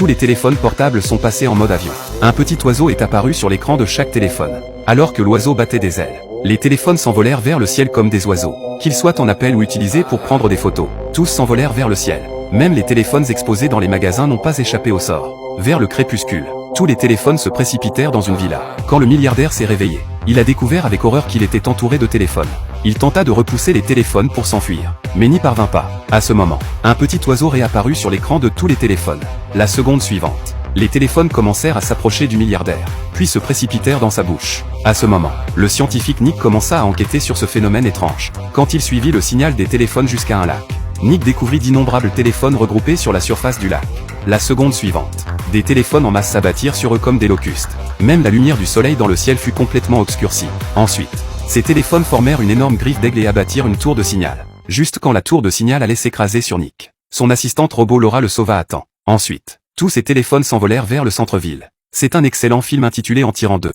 tous les téléphones portables sont passés en mode avion. Un petit oiseau est apparu sur l'écran de chaque téléphone. Alors que l'oiseau battait des ailes, les téléphones s'envolèrent vers le ciel comme des oiseaux. Qu'ils soient en appel ou utilisés pour prendre des photos, tous s'envolèrent vers le ciel. Même les téléphones exposés dans les magasins n'ont pas échappé au sort. Vers le crépuscule, tous les téléphones se précipitèrent dans une villa. Quand le milliardaire s'est réveillé, il a découvert avec horreur qu'il était entouré de téléphones. Il tenta de repousser les téléphones pour s'enfuir, mais n'y parvint pas. À ce moment, un petit oiseau réapparut sur l'écran de tous les téléphones. La seconde suivante, les téléphones commencèrent à s'approcher du milliardaire, puis se précipitèrent dans sa bouche. À ce moment, le scientifique Nick commença à enquêter sur ce phénomène étrange. Quand il suivit le signal des téléphones jusqu'à un lac, Nick découvrit d'innombrables téléphones regroupés sur la surface du lac. La seconde suivante, des téléphones en masse s'abattirent sur eux comme des locustes. Même la lumière du soleil dans le ciel fut complètement obscurcie. Ensuite, ces téléphones formèrent une énorme griffe d'aigle et abattirent une tour de signal. Juste quand la tour de signal allait s'écraser sur Nick, son assistante robot Laura le sauva à temps. Ensuite, tous ces téléphones s'envolèrent vers le centre-ville. C'est un excellent film intitulé En tirant 2.